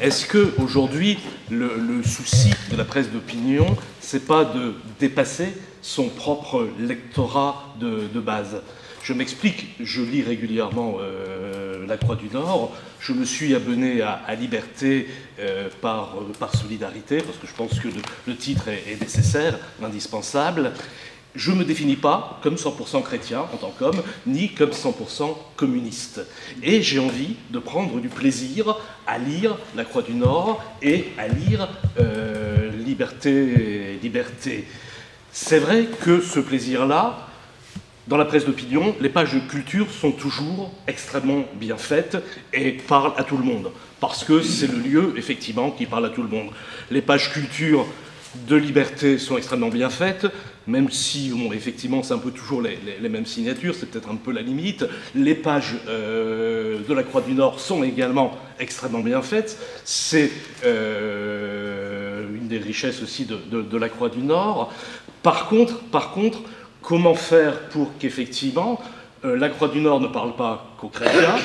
Est-ce qu'aujourd'hui, le souci de la presse d'opinion, c'est pas de dépasser son propre lectorat de base? Je m'explique, je lis régulièrement La Croix du Nord, je me suis abonné à Liberté par solidarité, parce que je pense que le titre est nécessaire, indispensable. Je ne me définis pas comme 100% chrétien en tant qu'homme, ni comme 100% communiste. Et j'ai envie de prendre du plaisir à lire La Croix du Nord et à lire Liberté. C'est vrai que ce plaisir-là, dans la presse d'opinion, les pages de culture sont toujours extrêmement bien faites et parlent à tout le monde. Parce que c'est le lieu, effectivement, qui parle à tout le monde. Les pages culture de Liberté sont extrêmement bien faites, même si, bon, effectivement, c'est un peu toujours les mêmes signatures, c'est peut-être un peu la limite. Les pages de la Croix du Nord sont également extrêmement bien faites. C'est une des richesses aussi de la Croix du Nord. Par contre, comment faire pour qu'effectivement la Croix du Nord ne parle pas qu'aux chrétiens,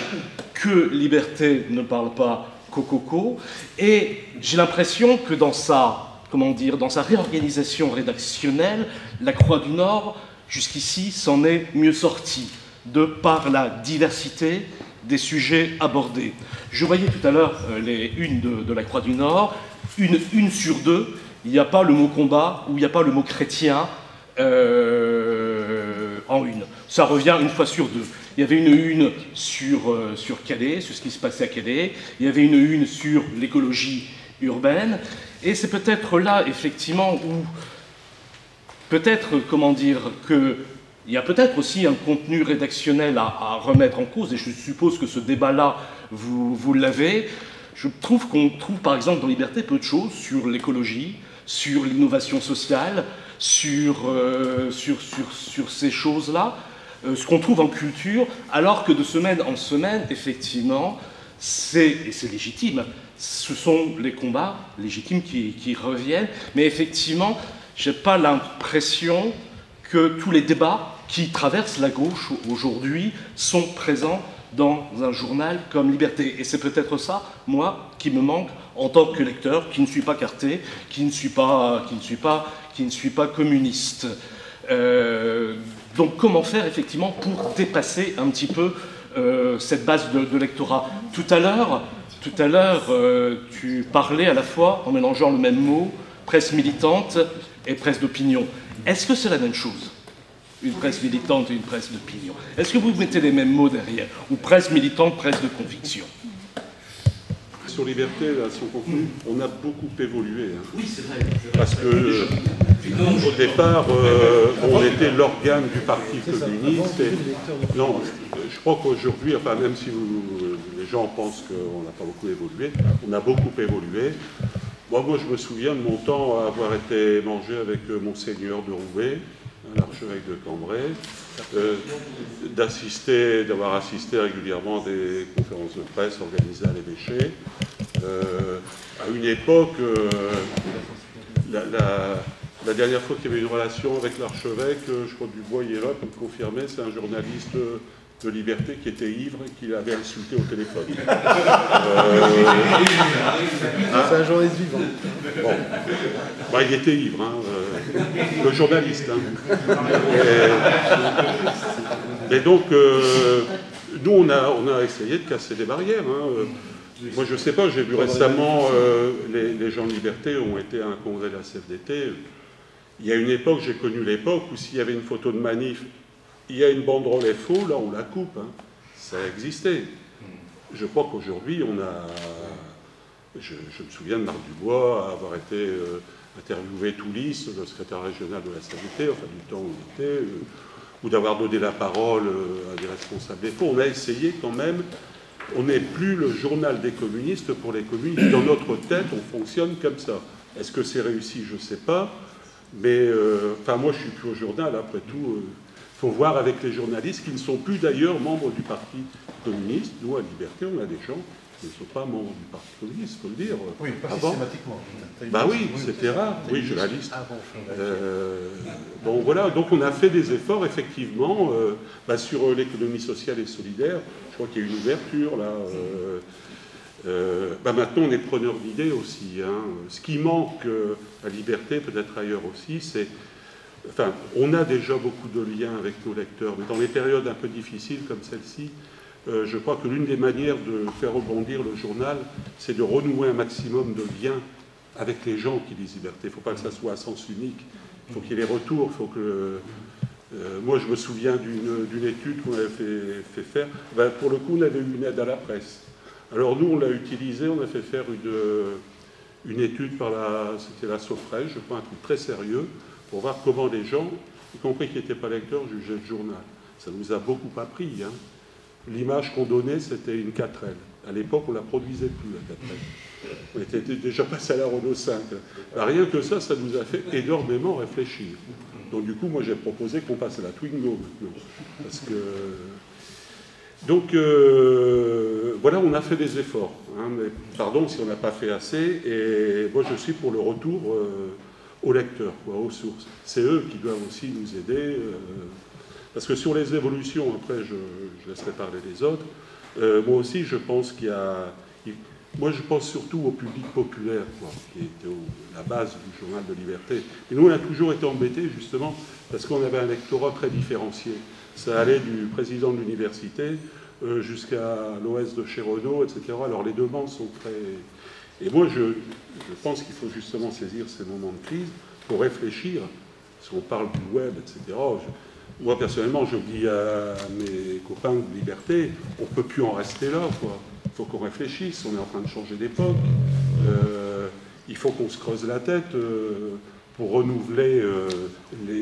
que Liberté ne parle pas qu'aux cocos, et j'ai l'impression que dans sa réorganisation rédactionnelle, la Croix du Nord, jusqu'ici, s'en est mieux sortie, de par la diversité des sujets abordés. Je voyais tout à l'heure les unes de la Croix du Nord, une sur deux, il n'y a pas le mot combat ou il n'y a pas le mot chrétien en une. Ça revient une fois sur deux. Il y avait une sur Calais, sur ce qui se passait à Calais. Il y avait une sur l'écologie urbaine. Et c'est peut-être là, effectivement, où peut-être, qu'il y a peut-être aussi un contenu rédactionnel à remettre en cause, et je suppose que ce débat-là, vous l'avez. Je trouve qu'on trouve, par exemple, dans Liberté, peu de choses sur l'écologie, sur l'innovation sociale, sur ces choses-là, ce qu'on trouve en culture, alors que de semaine en semaine, effectivement, et c'est légitime, ce sont les combats légitimes qui reviennent, mais effectivement, je n'ai pas l'impression que tous les débats qui traversent la gauche aujourd'hui sont présents dans un journal comme Liberté. Et c'est peut-être ça, moi, qui me manque en tant que lecteur, qui ne suis pas carté, qui ne suis pas communiste. Donc comment faire, effectivement, pour dépasser un petit peu cette base de lectorat? Tout à l'heure, tu parlais à la fois, en mélangeant le même mot, presse militante et presse d'opinion. Est-ce que c'est la même chose, une presse militante et une presse d'opinion? Est-ce que vous mettez les mêmes mots derrière? Ou presse militante, presse de conviction? Sur Liberté, là, si on conclut, on a beaucoup évolué. Hein. Oui, c'est vrai. Parce que, au départ, on était l'organe du Parti communiste. Non, je crois qu'aujourd'hui, enfin, même si les gens pensent qu'on n'a pas beaucoup évolué, on a beaucoup évolué. Moi, je me souviens de mon temps à avoir été mangé avec Monseigneur de Roubaix, l'archevêque de Cambrai, d'avoir assisté régulièrement à des conférences de presse organisées à l'évêché. À une époque, la dernière fois qu'il y avait une relation avec l'archevêque, je crois que Dubois y est là pour me confirmer, c'est un journaliste de Liberté qui était ivre et qui l'avait insulté au téléphone. C'est un journaliste vivant. Bon. Bah, il était ivre, hein, le journaliste. Hein. Et donc, nous, on a essayé de casser des barrières. Hein. Moi, je ne sais pas, j'ai vu récemment, les gens de Liberté ont été à un congrès de la CFDT. Il y a une époque, j'ai connu l'époque où s'il y avait une photo de manif, il y a une banderole FO, là on la coupe, hein. Ça existait. Je crois qu'aujourd'hui on a... Je me souviens de Marc Dubois avoir été interviewé Toulis, le secrétaire régional de la CFDT, enfin du temps où il était, ou d'avoir donné la parole à des responsables FO. On a essayé quand même, on n'est plus le journal des communistes pour les communistes. Dans notre tête, on fonctionne comme ça. Est-ce que c'est réussi? Je ne sais pas. Mais, enfin, moi je ne suis plus au journal, après tout... Il faut voir avec les journalistes qui ne sont plus d'ailleurs membres du Parti communiste. Nous, à Liberté, on a des gens qui ne sont pas membres du Parti communiste, il faut le dire. Oui, pas systématiquement. Bah oui, c'était rare. Oui, journaliste. Bon, voilà, donc on a fait des efforts, effectivement, sur l'économie sociale et solidaire. Je crois qu'il y a une ouverture, là. Maintenant, on est preneur d'idées aussi. Hein. Ce qui manque à Liberté, peut-être ailleurs aussi, c'est... Enfin, on a déjà beaucoup de liens avec nos lecteurs, mais dans les périodes un peu difficiles comme celle-ci, je crois que l'une des manières de faire rebondir le journal, c'est de renouer un maximum de liens avec les gens qui lisent Liberté. Il ne faut pas que ça soit à sens unique. Il faut qu'il y ait les retours. Il faut que... moi, je me souviens d'une étude qu'on avait fait faire. Ben, pour le coup, on avait eu une aide à la presse. Alors nous, on l'a utilisé, on a fait faire une étude par c'était la Sofrège, je crois, un truc très sérieux, pour voir comment les gens, y compris qui n'étaient pas lecteurs, jugeaient le journal. Ça nous a beaucoup appris. Hein. L'image qu'on donnait, c'était une 4L. À l'époque, on ne la produisait plus, la 4L. On était déjà passé à la Renault 5. Rien que ça, ça nous a fait énormément réfléchir. Donc du coup, moi, j'ai proposé qu'on passe à la Twingo maintenant. Parce que... Donc, voilà, on a fait des efforts. Hein, mais pardon si on n'a pas fait assez. Et moi, je suis pour le retour aux lecteurs, quoi, aux sources. C'est eux qui doivent aussi nous aider. Parce que sur les évolutions, après, je laisserai parler les autres. Moi aussi, je pense qu'il y a... Moi, je pense surtout au public populaire, quoi, qui était la base du journal de Liberté. Et nous, on a toujours été embêtés, justement, parce qu'on avait un lectorat très différencié. Ça allait du président de l'université jusqu'à l'OS de chez Renault, etc. Alors, les demandes sont très... Et moi, je pense qu'il faut justement saisir ces moments de crise pour réfléchir, parce qu'on parle du web, etc. Moi, personnellement, je dis à mes copains de Liberté, on ne peut plus en rester là, quoi. Il faut qu'on réfléchisse, on est en train de changer d'époque. Il faut qu'on se creuse la tête pour renouveler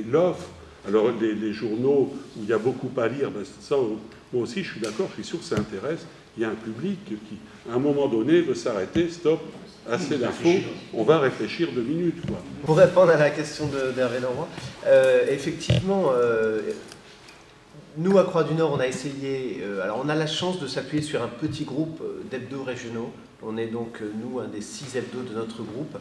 l'offre. Alors, les journaux où il y a beaucoup à lire, ben, ça, moi aussi, je suis d'accord, je suis sûr que ça intéresse. Il y a un public qui, à un moment donné, veut s'arrêter, stop, assez d'infos, on va réfléchir 2 minutes, quoi. Pour répondre à la question d'Hervé Leroy, effectivement, nous, à Croix-du-Nord, on a essayé... alors, on a la chance de s'appuyer sur un petit groupe d'hebdos régionaux. On est donc, nous, un des 6 hebdos de notre groupe.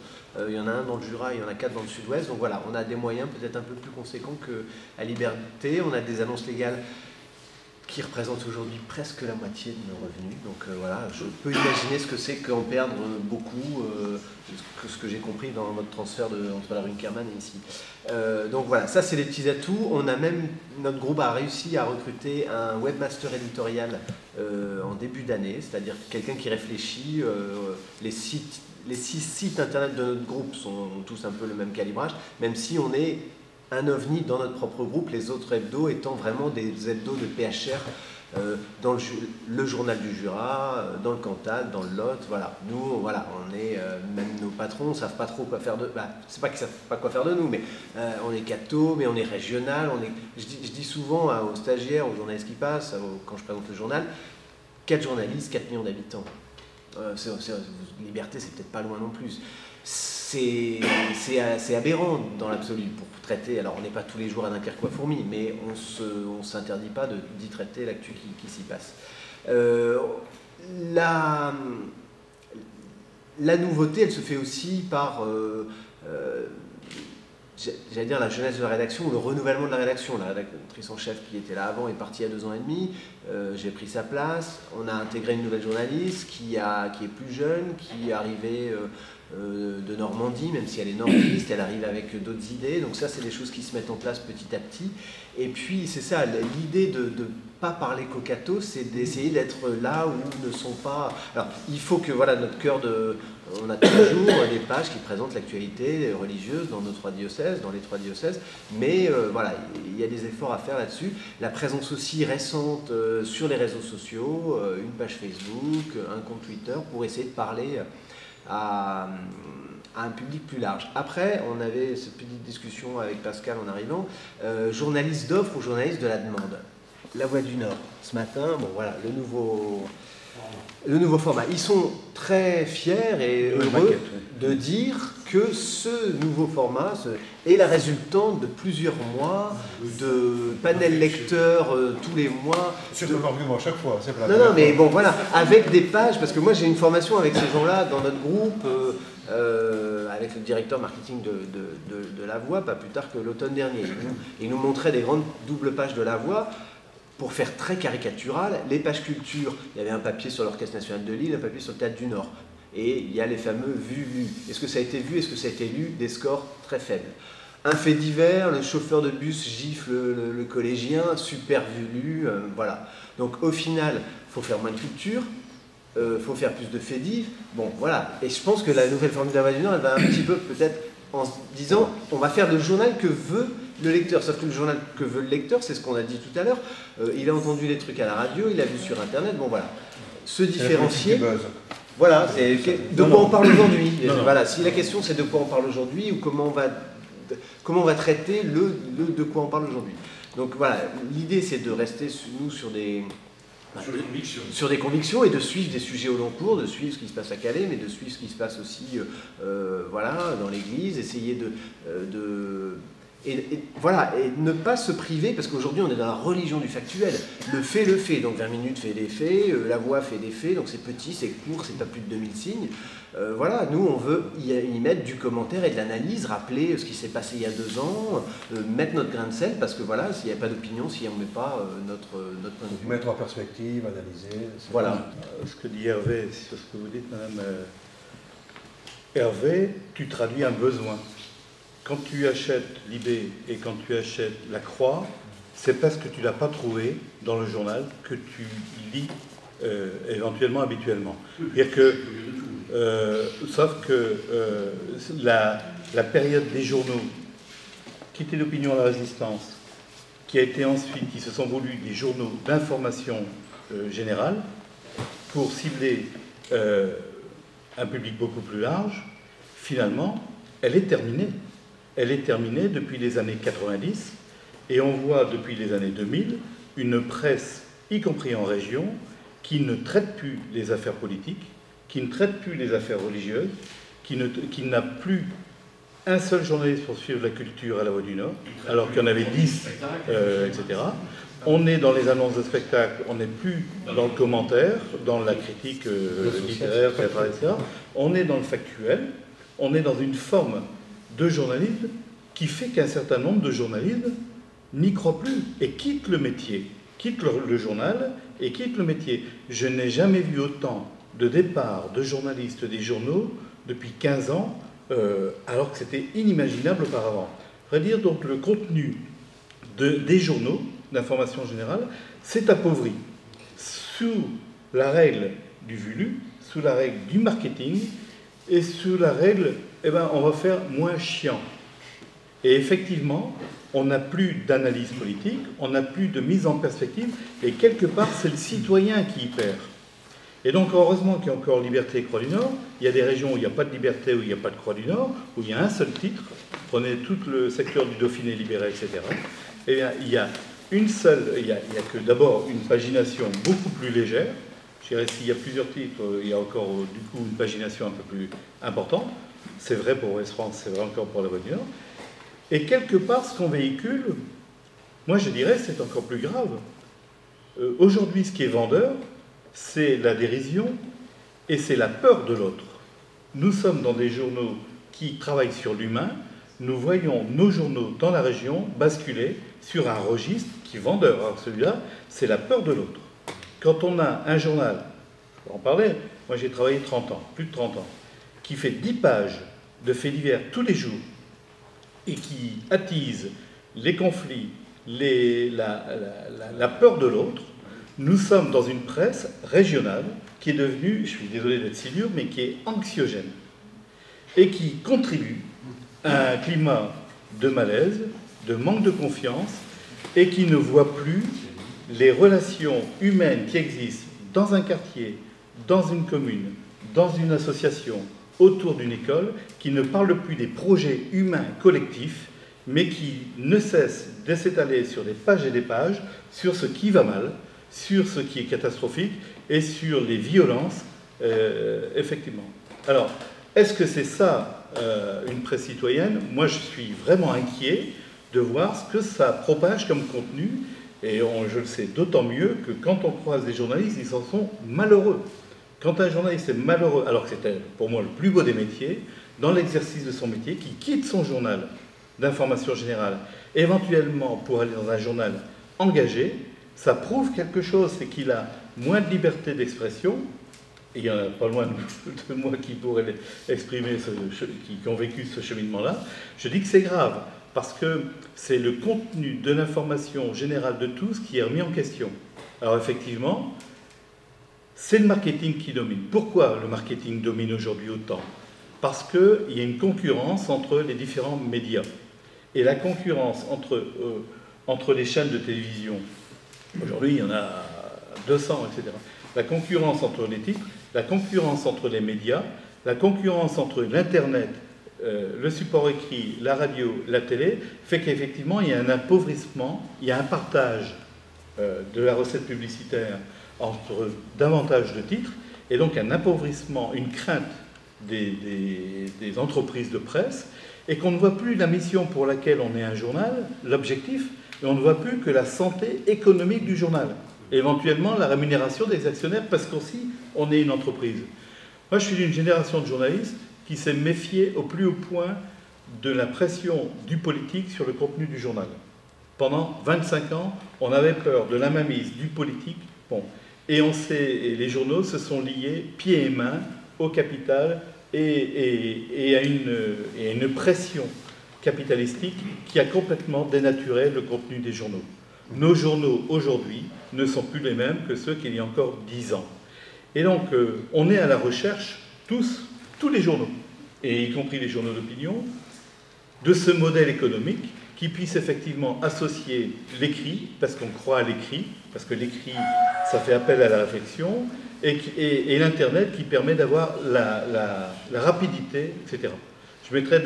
Il y en a un dans le Jura, il y en a 4 dans le Sud-Ouest. Donc voilà, on a des moyens peut-être un peu plus conséquents qu'à Liberté. On a des annonces légales qui représentent aujourd'hui presque la moitié de nos revenus. Donc voilà, je peux imaginer ce que c'est qu'en perdre beaucoup, ce que j'ai compris dans votre transfert entre la rue Kerman et ici. Donc voilà, ça c'est les petits atouts. On a même, notre groupe a réussi à recruter un webmaster éditorial en début d'année, c'est-à-dire quelqu'un qui réfléchit. Les 6 sites internet de notre groupe sont tous un peu le même calibrage, même si on est un ovni dans notre propre groupe, les autres hebdos étant vraiment des hebdos de PHR dans le journal du Jura, dans le Cantal, dans le Lot, voilà. Nous, voilà, on est, même nos patrons ne savent pas trop quoi faire de... Bah, c'est pas qu'ils ne savent pas quoi faire de nous, mais on est catho, mais on est régional, je dis souvent aux stagiaires, aux journalistes qui passent, quand je présente le journal, 4 journalistes, 4 millions d'habitants. Liberté, c'est peut-être pas loin non plus. C'est aberrant dans l'absolu pour traiter. Alors, on n'est pas tous les jours à Dunkerque-Fourmi, mais on ne s'interdit pas d'y traiter l'actu qui s'y passe. La nouveauté, elle se fait aussi par, j'allais dire, la jeunesse de la rédaction, ou le renouvellement de la rédaction. La rédactrice en chef qui était là avant est partie il y a 2 ans et demi. J'ai pris sa place. On a intégré une nouvelle journaliste qui est plus jeune, qui est arrivée de Normandie, même si elle est nordiste, elle arrive avec d'autres idées. Donc ça, c'est des choses qui se mettent en place petit à petit. Et puis, c'est ça, l'idée de ne pas parler cocato, c'est d'essayer d'être là où ne sont pas... Alors, il faut que, voilà, notre cœur de... On a toujours des pages qui présentent l'actualité religieuse dans nos 3 diocèses, dans les 3 diocèses, mais voilà, il y a des efforts à faire là-dessus. La présence aussi récente sur les réseaux sociaux, une page Facebook, un compte Twitter, pour essayer de parler à un public plus large. Après, on avait cette petite discussion avec Pascal en arrivant, journaliste d'offre ou journaliste de la demande. La Voix du Nord, ce matin, bon voilà, le nouveau format. Ils sont très fiers et heureux de dire que ce nouveau format est la résultante de plusieurs mois de panel lecteurs tous les mois. C'est un argument à chaque fois. Non, mais bon, voilà, avec des pages, parce que moi j'ai une formation avec ces gens-là dans notre groupe, avec le directeur marketing de La Voix, pas plus tard que l'automne dernier. Il nous montrait des grandes doubles pages de La Voix. pour faire très caricatural, les pages culture, il y avait un papier sur l'Orchestre National de Lille, un papier sur le Théâtre du Nord. Et il y a les fameux vus-lus. Est-ce que ça a été vu, est-ce que ça a été lu? Des scores très faibles. Un fait divers, le chauffeur de bus gifle le collégien, super vu-lu, voilà. Donc au final, il faut faire moins de culture, il faut faire plus de faits divers. Bon, voilà. Et je pense que la nouvelle formule de la Voix du Nord, elle va un petit peu peut-être en se disant, on va faire le journal que veut le lecteur. Sauf que le journal que veut le lecteur, c'est ce qu'on a dit tout à l'heure. Il a entendu les trucs à la radio, il a vu sur Internet, bon voilà. Se différencier. Voilà, c'est de quoi on parle aujourd'hui. Voilà, si la question c'est de quoi on parle aujourd'hui ou comment on va traiter le de quoi on parle aujourd'hui. Donc voilà, l'idée c'est de rester nous sur des convictions et de suivre des sujets au long cours, de suivre ce qui se passe à Calais, mais de suivre ce qui se passe aussi voilà, dans l'église, essayer voilà, et ne pas se priver, parce qu'aujourd'hui on est dans la religion du factuel. Le fait, donc 20 minutes fait des faits, la voix fait des faits, donc c'est petit, c'est court, c'est pas plus de 2000 signes. Voilà, nous on veut y mettre du commentaire et de l'analyse, rappeler ce qui s'est passé il y a 2 ans, mettre notre grain de sel, parce que voilà, s'il n'y a pas d'opinion, si on ne met pas notre point de vue. Mettre en perspective, analyser. Voilà. Ce que dit Hervé sur ce que vous dites, Madame Hervé, tu traduis un besoin. Quand tu achètes Libé et quand tu achètes La Croix, c'est parce que tu ne l'as pas trouvé dans le journal que tu lis éventuellement habituellement. C'est-à-dire que, sauf que la période des journaux, qui était l'opinion à la Résistance, qui a été ensuite, qui se sont voulus des journaux d'information générale, pour cibler un public beaucoup plus large, finalement, elle est terminée. Elle est terminée depuis les années 90 et on voit depuis les années 2000 une presse, y compris en région, qui ne traite plus les affaires politiques, qui ne traite plus les affaires religieuses, qui n'a plus un seul journaliste pour suivre la culture à la Voix du Nord, alors qu'il y en avait 10, etc. On est dans les annonces de spectacles, on n'est plus dans le commentaire, dans la critique littéraire, etc. On est dans le factuel, on est dans une forme de journalisme qui fait qu'un certain nombre de journalistes n'y croient plus et quittent le métier, quittent le journal et quittent le métier. Je n'ai jamais vu autant de départs de journalistes des journaux depuis 15 ans, alors que c'était inimaginable auparavant. À vrai dire, donc, le contenu des journaux d'information générale s'est appauvri sous la règle du VULU, sous la règle du marketing et sous la règle, on va faire moins chiant. Et effectivement, on n'a plus d'analyse politique, on n'a plus de mise en perspective, et quelque part, c'est le citoyen qui y perd. Et donc, heureusement qu'il y a encore Liberté et Croix du Nord. Il y a des régions où il n'y a pas de Liberté, où il n'y a pas de Croix du Nord, où il y a un seul titre. Prenez tout le secteur du Dauphiné libéré, etc. Eh bien, il y a une seule, il y a que d'abord une pagination beaucoup plus légère. Je dirais, s'il y a plusieurs titres, il y a encore du coup une pagination un peu plus importante. C'est vrai pour Ouest France, c'est vrai encore pour la Voix du Nord. Et quelque part, ce qu'on véhicule, moi je dirais, c'est encore plus grave. Aujourd'hui, ce qui est vendeur, c'est la dérision et c'est la peur de l'autre. Nous sommes dans des journaux qui travaillent sur l'humain. Nous voyons nos journaux dans la région basculer sur un registre qui est vendeur. Alors celui-là, c'est la peur de l'autre. Quand on a un journal, je vais en parler, moi j'ai travaillé 30 ans, plus de 30 ans, qui fait 10 pages de faits divers tous les jours et qui attise les conflits, la peur de l'autre, nous sommes dans une presse régionale qui est devenue, je suis désolé d'être si dur, mais qui est anxiogène et qui contribue à un climat de malaise, de manque de confiance et qui ne voit plus les relations humaines qui existent dans un quartier, dans une commune, dans une association, autour d'une école, qui ne parle plus des projets humains collectifs, mais qui ne cesse de s'étaler sur des pages et des pages, sur ce qui va mal, sur ce qui est catastrophique et sur les violences, effectivement. Alors, est-ce que c'est ça, une presse citoyenne? Moi, je suis vraiment inquiet de voir ce que ça propage comme contenu, et je le sais d'autant mieux que quand on croise des journalistes, ils en sont malheureux. Quand un journaliste est malheureux, alors que c'était pour moi le plus beau des métiers, dans l'exercice de son métier, qui quitte son journal d'information générale, éventuellement pour aller dans un journal engagé, ça prouve quelque chose, c'est qu'il a moins de liberté d'expression, et il y en a pas loin de moi qui pourraient exprimer, qui ont vécu ce cheminement-là. Je dis que c'est grave, parce que c'est le contenu de l'information générale de tous qui est remis en question. Alors effectivement, c'est le marketing qui domine. Pourquoi le marketing domine aujourd'hui autant? Parce qu'il y a une concurrence entre les différents médias. Et la concurrence entre les chaînes de télévision, aujourd'hui il y en a 200, etc. La concurrence entre les titres, la concurrence entre les médias, la concurrence entre l'Internet, le support écrit, la radio, la télé, fait qu'effectivement il y a un appauvrissement, il y a un partage de la recette publicitaire entre davantage de titres, et donc un appauvrissement, une crainte des entreprises de presse, et qu'on ne voit plus la mission pour laquelle on est un journal, l'objectif, et on ne voit plus que la santé économique du journal, et éventuellement la rémunération des actionnaires, parce qu'aussi on est une entreprise. Moi je suis d'une génération de journalistes qui s'est méfié au plus haut point de la pression du politique sur le contenu du journal. Pendant 25 ans, on avait peur de la mainmise du politique, bon, et les journaux se sont liés pieds et mains au capital et à une pression capitalistique qui a complètement dénaturé le contenu des journaux. Nos journaux aujourd'hui ne sont plus les mêmes que ceux qu'il y a encore 10 ans. Et donc, on est à la recherche, tous les journaux, et y compris les journaux d'opinion, de ce modèle économique qui puisse effectivement associer l'écrit, parce qu'on croit à l'écrit, parce que l'écrit, ça fait appel à la réflexion, et l'Internet qui permet d'avoir la rapidité, etc. Je mettrai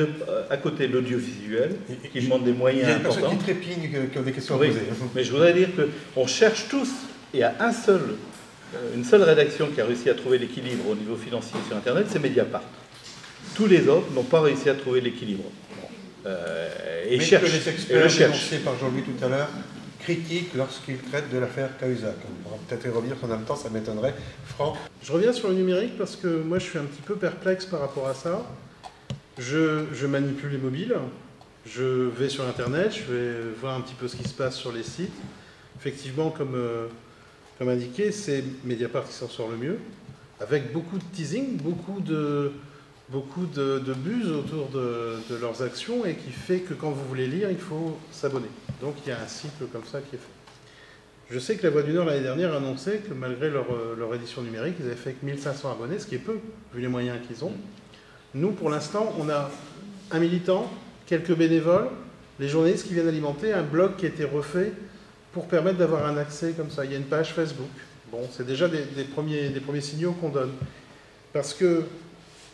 à côté l'audiovisuel, qui demande des moyens importants. Il y a une personne qui trépigne, qui a des questions à oui, poser. mais je voudrais dire qu'on cherche tous, et à une seule rédaction qui a réussi à trouver l'équilibre au niveau financier sur Internet, c'est Mediapart. Tous les autres n'ont pas réussi à trouver l'équilibre. Mais que les experts dénoncés par Jean-Louis tout à l'heure critiquent lorsqu'ils traitent de l'affaire Cahuzac. On pourra peut-être y revenir si on a le temps, ça m'étonnerait. Franck? Je reviens sur le numérique parce que moi je suis un petit peu perplexe par rapport à ça. Je manipule les mobiles, je vais sur Internet, je vais voir un petit peu ce qui se passe sur les sites. Effectivement, comme indiqué, c'est Mediapart qui s'en sort le mieux, avec beaucoup de teasing, beaucoup de buzz autour de leurs actions, et qui fait que quand vous voulez lire, il faut s'abonner. Donc il y a un cycle comme ça qui est fait. Je sais que la Voix du Nord l'année dernière annonçait que malgré leur édition numérique, ils avaient fait que 1500 abonnés, ce qui est peu, vu les moyens qu'ils ont. Nous, pour l'instant, on a un militant, quelques bénévoles, les journalistes qui viennent alimenter un blog qui a été refait pour permettre d'avoir un accès comme ça. Il y a une page Facebook. Bon, c'est déjà des premiers signaux qu'on donne. Parce que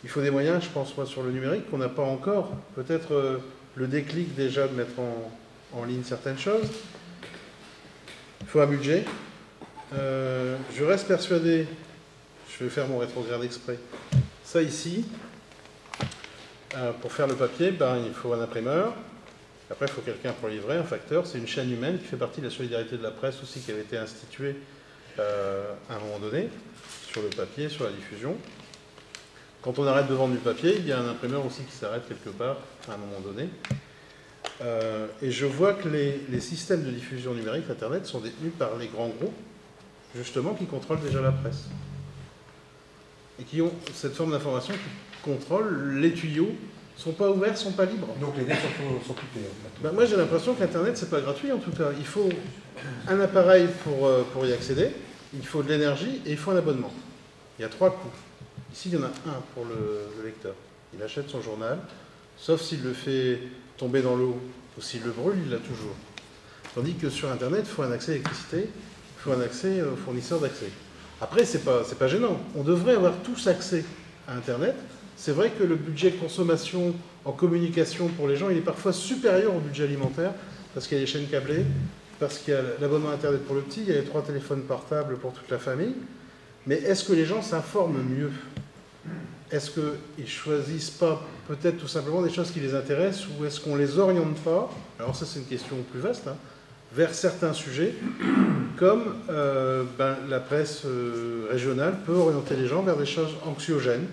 il faut des moyens, je pense, moi, sur le numérique, qu'on n'a pas encore. Peut-être le déclic déjà de mettre en ligne certaines choses. Il faut un budget. Je reste persuadé, je vais faire mon rétrograde exprès, ça ici, pour faire le papier, il faut un imprimeur. Après, il faut quelqu'un pour livrer, un facteur. C'est une chaîne humaine qui fait partie de la solidarité de la presse aussi, qui avait été instituée à un moment donné, sur le papier, sur la diffusion. Quand on arrête de vendre du papier, il y a un imprimeur aussi qui s'arrête quelque part à un moment donné. Et je vois que les systèmes de diffusion numérique, Internet, sont détenus par les grands groupes, justement, qui contrôlent déjà la presse. Et qui ont cette forme d'information qui contrôle les tuyaux, ne sont pas ouverts, ne sont pas libres. Donc les dettes sont coupées. En fait. Moi, j'ai l'impression qu'Internet, c'est pas gratuit, en tout cas. Il faut un appareil pour y accéder, il faut de l'énergie et il faut un abonnement. Il y a 3 coûts. Ici, il y en a un pour le lecteur. Il achète son journal, sauf s'il le fait tomber dans l'eau ou s'il le brûle, il l'a toujours. Tandis que sur Internet, il faut un accès à l'électricité, il faut un accès au fournisseur d'accès. Après, c'est pas gênant. On devrait avoir tous accès à Internet. C'est vrai que le budget consommation en communication pour les gens, il est parfois supérieur au budget alimentaire, parce qu'il y a les chaînes câblées, parce qu'il y a l'abonnement Internet pour le petit, il y a les 3 téléphones portables pour toute la famille. Mais est-ce que les gens s'informent mieux? Est-ce qu'ils ne choisissent pas peut-être tout simplement des choses qui les intéressent, ou est-ce qu'on ne les oriente pas, alors ça c'est une question plus vaste, vers certains sujets, comme la presse régionale peut orienter les gens vers des choses anxiogènes.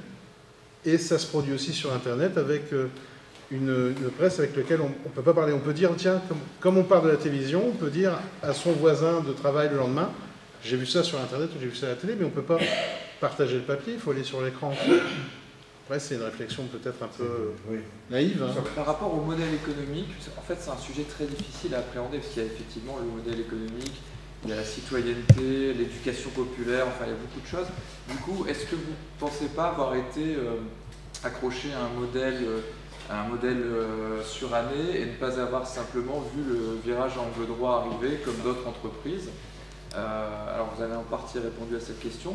Et ça se produit aussi sur Internet avec une presse avec laquelle on ne peut pas parler. On peut dire, tiens, comme on parle de la télévision, on peut dire à son voisin de travail le lendemain, j'ai vu ça sur Internet ou j'ai vu ça à la télé, mais on ne peut pas partager le papier, il faut aller sur l'écran. Après, c'est une réflexion peut-être un peu naïve. Hein. Par rapport au modèle économique, en fait, c'est un sujet très difficile à appréhender, parce qu'il y a effectivement le modèle économique, il y a la citoyenneté, l'éducation populaire, enfin, il y a beaucoup de choses. Du coup, est-ce que vous ne pensez pas avoir été accroché à un modèle suranné et ne pas avoir simplement vu le virage angle droit arriver comme d'autres entreprises? Alors, vous avez en partie répondu à cette question.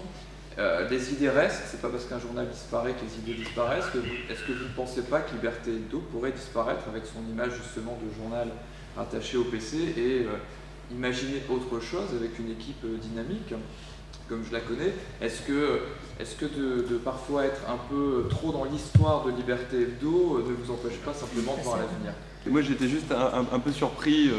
Les idées restent, c'est pas parce qu'un journal disparaît que les idées disparaissent. Est-ce que vous ne pensez pas que Liberté Hebdo pourrait disparaître avec son image justement de journal rattaché au PC et imaginer autre chose avec une équipe dynamique, comme je la connais? Est-ce que de parfois être un peu trop dans l'histoire de Liberté Hebdo ne vous empêche pas simplement de voir l'avenir? Moi j'étais juste un peu surpris.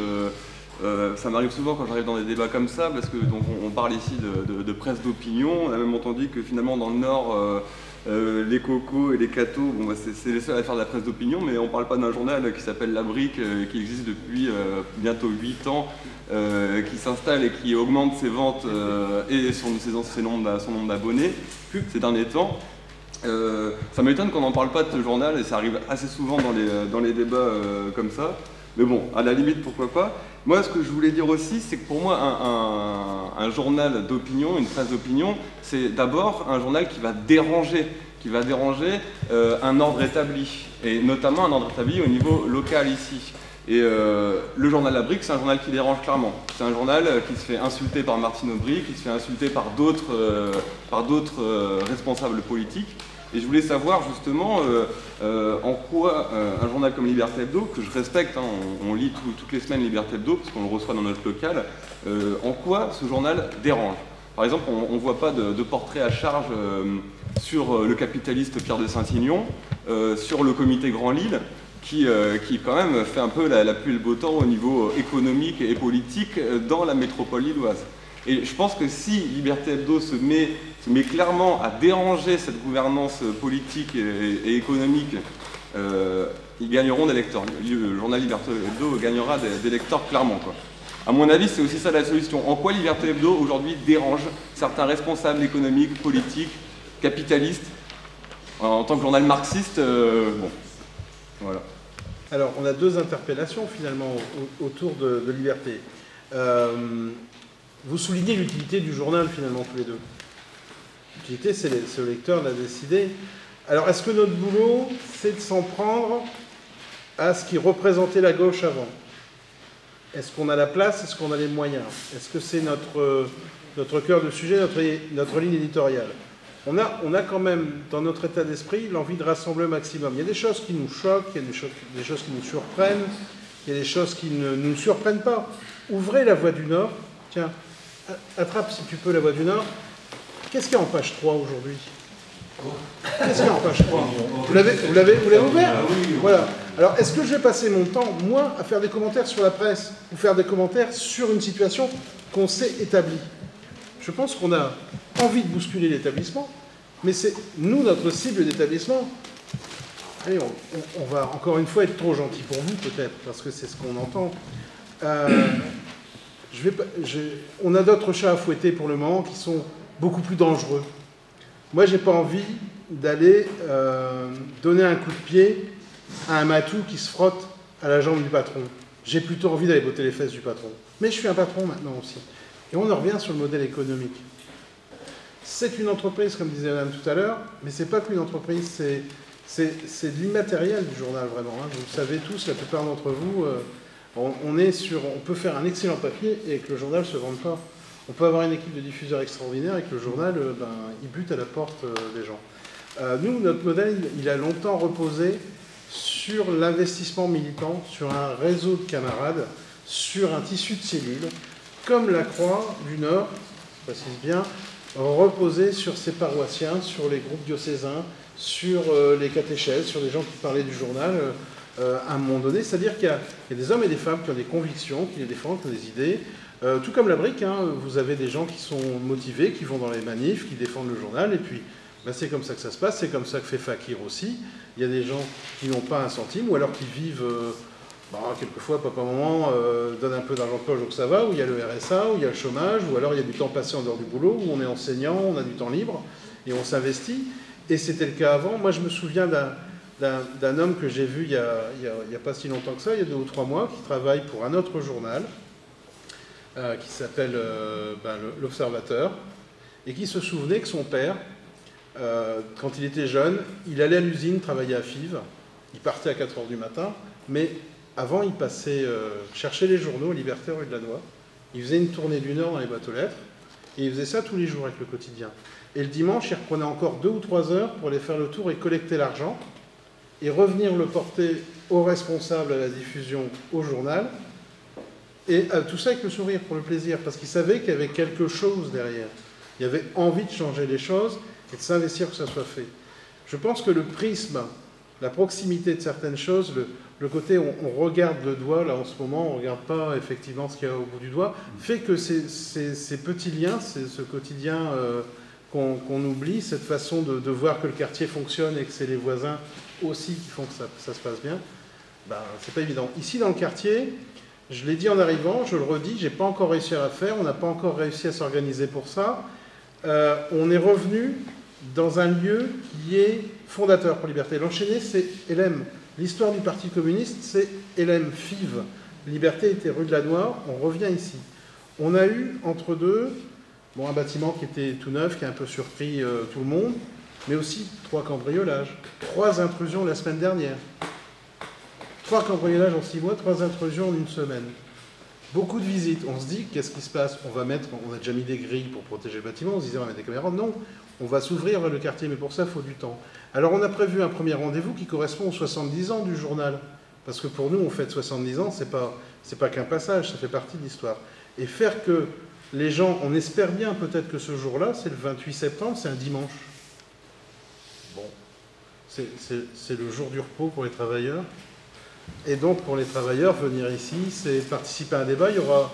Ça m'arrive souvent quand j'arrive dans des débats comme ça, parce que donc, on parle ici de presse d'opinion. On a même entendu que finalement dans le Nord, les cocos et les cathos, bon, bah, c'est les seuls à faire de la presse d'opinion, mais on ne parle pas d'un journal qui s'appelle La Brique, qui existe depuis bientôt 8 ans, qui s'installe et qui augmente ses ventes et son nombre d'abonnés ces derniers temps. Ça m'étonne qu'on n'en parle pas de ce journal, et ça arrive assez souvent dans les débats comme ça. Mais bon, à la limite, pourquoi pas. Moi, ce que je voulais dire aussi, c'est que pour moi, un journal d'opinion, une presse d'opinion, c'est d'abord un journal qui va déranger un ordre établi, et notamment un ordre établi au niveau local ici. Et le journal La Brique, c'est un journal qui dérange clairement. C'est un journal qui se fait insulter par Martine Aubry, qui se fait insulter par d'autres responsables politiques. Et je voulais savoir justement en quoi un journal comme Liberté Hebdo, que je respecte, hein, on lit toutes les semaines Liberté Hebdo, parce qu'on le reçoit dans notre local, en quoi ce journal dérange. Par exemple, on ne voit pas de portrait à charge sur le capitaliste Pierre de Saint-Ignon, sur le comité Grand Lille, qui quand même fait un peu la pluie et le beau temps au niveau économique et politique dans la métropole lilloise. Et je pense que si Liberté Hebdo se met clairement à déranger cette gouvernance politique et économique, ils gagneront des lecteurs. Le journal Liberté Hebdo gagnera des lecteurs clairement, quoi. À mon avis, c'est aussi ça la solution. En quoi Liberté Hebdo aujourd'hui dérange certains responsables économiques, politiques, capitalistes, en tant que journal marxiste, bon, voilà. Alors, on a deux interpellations finalement autour de Liberté. Vous soulignez l'utilité du journal finalement tous les deux. L'utilité, c'est le lecteur l'a décidé. Alors, est-ce que notre boulot, c'est de s'en prendre à ce qui représentait la gauche avant? Est-ce qu'on a la place? Est-ce qu'on a les moyens? Est-ce que c'est notre cœur de sujet, notre ligne éditoriale? On a quand même, dans notre état d'esprit, l'envie de rassembler au maximum. Il y a des choses qui nous choquent, il y a des choses qui nous surprennent, il y a des choses qui ne nous surprennent pas. Ouvrez la Voix du Nord. Tiens, attrape si tu peux la Voix du Nord. Qu'est-ce qu'il y a en page 3 aujourd'hui? Qu'est-ce qu'il y a en page 3? Vous l'avez ouvert? Voilà. Alors, est-ce que je vais passer mon temps, moi, à faire des commentaires sur la presse ou faire des commentaires sur une situation qu'on s'est établie? Je pense qu'on a envie de bousculer l'établissement, mais c'est nous, notre cible d'établissement. Allez, on va encore une fois être trop gentil pour vous, peut-être, parce que c'est ce qu'on entend. On a d'autres chats à fouetter pour le moment qui sont beaucoup plus dangereux. Moi, j'ai pas envie d'aller donner un coup de pied à un matou qui se frotte à la jambe du patron. J'ai plutôt envie d'aller botter les fesses du patron. Mais je suis un patron maintenant aussi. Et on en revient sur le modèle économique. C'est une entreprise, comme disait Madame tout à l'heure, mais c'est pas qu'une entreprise, c'est de l'immatériel du journal, vraiment. Hein. Vous le savez tous, la plupart d'entre vous, on peut faire un excellent papier et que le journal ne se vende pas. On peut avoir une équipe de diffuseurs extraordinaire et que le journal, il bute à la porte des gens. Nous, notre modèle, il a longtemps reposé sur l'investissement militant, sur un réseau de camarades, sur un tissu de cellules, comme la Croix du Nord, je précise bien, reposait sur ses paroissiens, sur les groupes diocésains, sur les catéchèses, sur les gens qui parlaient du journal à un moment donné. C'est-à-dire qu'il y a des hommes et des femmes qui ont des convictions, qui les défendent, qui ont des idées. Tout comme La Brique, hein, vous avez des gens qui sont motivés, qui vont dans les manifs, qui défendent le journal, et puis Ben, c'est comme ça que ça se passe, c'est comme ça que fait Fakir aussi. Il y a des gens qui n'ont pas un centime, ou alors qui vivent, quelquefois, papa-maman donne un peu d'argent de poche, donc ça va, où il y a le RSA, où il y a le chômage, ou alors il y a du temps passé en dehors du boulot, où on est enseignant, on a du temps libre, et on s'investit. Et c'était le cas avant. Moi, je me souviens d'un homme que j'ai vu il y a pas si longtemps que ça, il y a 2 ou 3 mois, qui travaille pour un autre journal, qui s'appelle l'Observateur, et qui se souvenait que son père, quand il était jeune, il allait à l'usine travailler à Fives, il partait à 4 h du matin, mais avant il passait chercher les journaux à Liberté rue de la Noix, il faisait une tournée d'1 heure dans les boîtes aux lettres, et il faisait ça tous les jours avec le quotidien. Et le dimanche, il reprenait encore 2 ou 3 heures pour aller faire le tour et collecter l'argent, et revenir le porter au responsable à la diffusion au journal, et tout ça avec le sourire, pour le plaisir, parce qu'il savait qu'il y avait quelque chose derrière. Il y avait envie de changer les choses et de s'investir pour que ça soit fait. Je pense que le prisme, la proximité de certaines choses, le côté on regarde le doigt, là en ce moment, on ne regarde pas effectivement ce qu'il y a au bout du doigt, fait que ces petits liens, ce quotidien qu'on oublie, cette façon de voir que le quartier fonctionne et que c'est les voisins aussi qui font que ça se passe bien, c'est pas évident. Ici dans le quartier, je l'ai dit en arrivant, je le redis, j'ai pas encore réussi à la faire, on n'a pas encore réussi à s'organiser pour ça. On est revenu dans un lieu qui est fondateur pour Liberté. L'enchaîné, c'est LM. L'histoire du Parti communiste, c'est LM, Fives. Liberté était rue de la Noix, on revient ici. On a eu, entre deux, un bâtiment qui était tout neuf, qui a un peu surpris tout le monde, mais aussi 3 cambriolages, 3 intrusions la semaine dernière. 3 cambriolages en 6 mois, 3 intrusions en 1 semaine. Beaucoup de visites. On se dit, qu'est-ce qui se passe? On a déjà mis des grilles pour protéger le bâtiment, on se disait, on va mettre des caméras. Non, on va s'ouvrir vers le quartier, mais pour ça, il faut du temps. Alors, on a prévu un premier rendez-vous qui correspond aux 70 ans du journal. Parce que pour nous, on fête 70 ans, c'est pas qu'un passage, ça fait partie de l'histoire. Et faire que les gens, on espère bien peut-être que ce jour-là, c'est le 28 septembre, c'est un dimanche. Bon, c'est le jour du repos pour les travailleurs. Et donc, pour les travailleurs, venir ici, c'est participer à un débat. Il y aura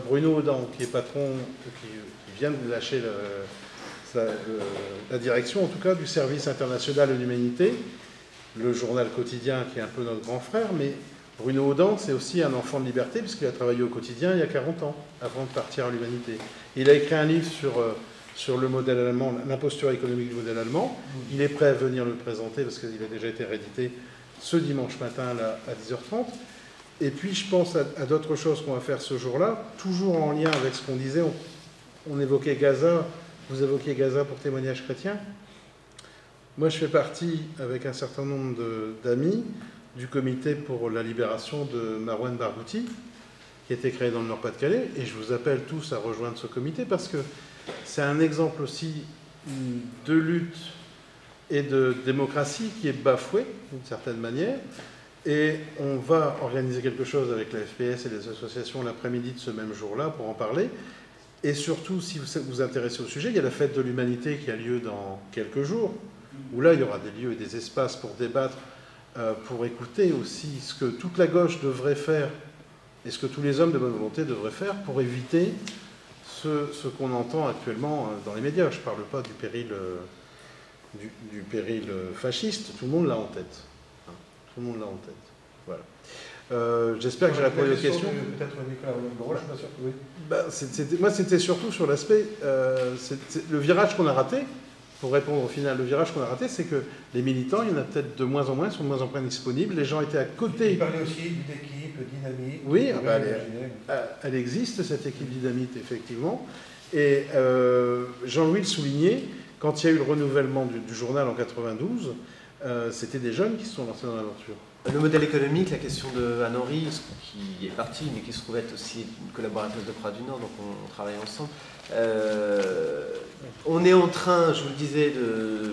Bruno Audan, qui est patron, qui vient de lâcher la direction, en tout cas, du service international de l'humanité, le journal quotidien qui est un peu notre grand frère, mais Bruno Audan, c'est aussi un enfant de Liberté, puisqu'il a travaillé au quotidien il y a 40 ans, avant de partir à l'humanité. Il a écrit un livre sur le modèle allemand, l'imposture économique du modèle allemand. Il est prêt à venir le présenter, parce qu'il a déjà été réédité ce dimanche matin là, à 10h30. Et puis je pense à d'autres choses qu'on va faire ce jour-là, toujours en lien avec ce qu'on disait. On évoquait Gaza, vous évoquiez Gaza pour témoignage chrétien. Moi je fais partie, avec un certain nombre d'amis, du comité pour la libération de Marouane Barghouti, qui a été créé dans le Nord-Pas-de-Calais, et je vous appelle tous à rejoindre ce comité, parce que c'est un exemple aussi de lutte et de démocratie qui est bafouée, d'une certaine manière. Et on va organiser quelque chose avec la FPS et les associations l'après-midi de ce même jour-là pour en parler. Et surtout, si vous vous intéressez au sujet, il y a la fête de l'humanité qui a lieu dans quelques jours, où là, il y aura des lieux et des espaces pour débattre, pour écouter aussi ce que toute la gauche devrait faire et ce que tous les hommes de bonne volonté devraient faire pour éviter ce qu'on entend actuellement dans les médias. Je ne parle pas du péril... Du péril fasciste, tout le monde l'a en tête. Tout le monde l'a en tête. Voilà. J'espère que j'ai répondu aux questions. Peut-être Nicolas Roland, je suis pas sûr que oui. Moi, c'était surtout sur l'aspect... le virage qu'on a raté, pour répondre au final, le virage qu'on a raté, c'est que les militants, il y en a peut-être de moins en moins, sont de moins en moins disponibles. Les gens étaient à côté... Il parlait aussi d'une équipe dynamique. Oui, elle existe, cette équipe dynamique, effectivement. Et Jean-Louis le soulignait, quand il y a eu le renouvellement du journal en 92, c'était des jeunes qui se sont lancés dans l'aventure. Le modèle économique, la question de Anne-Henri, qui est partie, mais qui se trouvait être aussi une collaboratrice de Croix du Nord, donc on travaille ensemble. On est en train, je vous le disais, de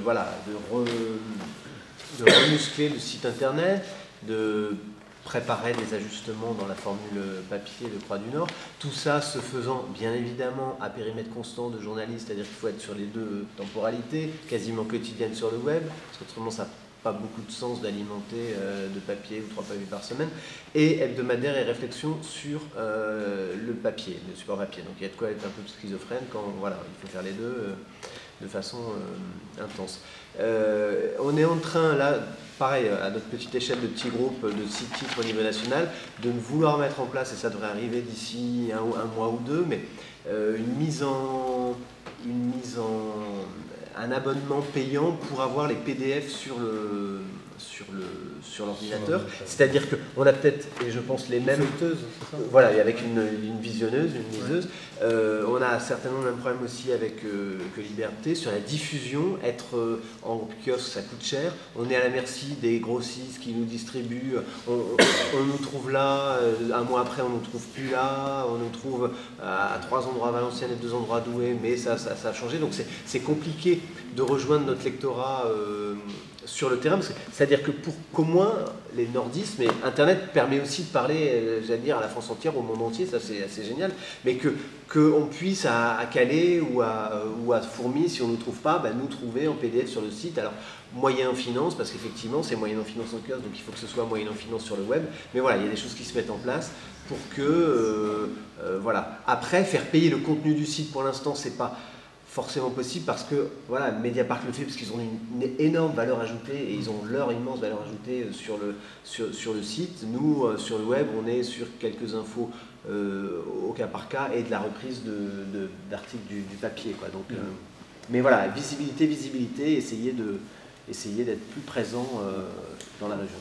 remuscler le site internet, de préparer des ajustements dans la formule papier de Croix du Nord. Tout ça se faisant, bien évidemment, à périmètre constant de journalistes, c'est-à-dire qu'il faut être sur les 2 temporalités, quasiment quotidiennes sur le web, parce qu'autrement ça pas beaucoup de sens d'alimenter de papier ou 3 papiers par semaine, et hebdomadaire et réflexion sur le papier, le support papier. Donc il y a de quoi être un peu schizophrène quand voilà, il faut faire les deux de façon intense. On est en train là, pareil, à notre petite échelle de petits groupes de 6 titres au niveau national, de vouloir mettre en place, et ça devrait arriver d'ici un mois ou deux, mais un abonnement payant pour avoir les PDF sur l'ordinateur. C'est-à-dire qu'on a peut-être, et je pense les mêmes... Voilà, avec une visionneuse, une liseuse. On a certainement le même problème aussi avec que Liberté, sur la diffusion. Être en kiosque, ça coûte cher. On est à la merci des grossistes qui nous distribuent. On nous trouve là, un mois après, on ne nous trouve plus là. On nous trouve à 3 endroits à Valenciennes et 2 endroits à Douai, mais ça a changé. Donc c'est compliqué de rejoindre notre lectorat sur le terrain, c'est-à-dire qu'au moins les nordistes, mais Internet permet aussi de parler, j'allais dire, à la France entière, au monde entier, ça c'est assez génial, mais qu'on puisse à Calais ou à Fourmi, si on ne nous trouve pas, nous trouver en PDF sur le site. Alors, moyennant finance, parce qu'effectivement c'est moyennant finance en kiosque, donc il faut que ce soit moyennant finance sur le web, mais voilà, il y a des choses qui se mettent en place pour que, voilà. Après, faire payer le contenu du site, pour l'instant, c'est pas forcément possible parce que voilà, Mediapart le fait parce qu'ils ont une énorme valeur ajoutée et ils ont leur immense valeur ajoutée sur le site. Nous, sur le web, on est sur quelques infos au cas par cas et de la reprise d'articles du papier, quoi. Donc, mais voilà, visibilité, essayer d'être plus présent dans la région.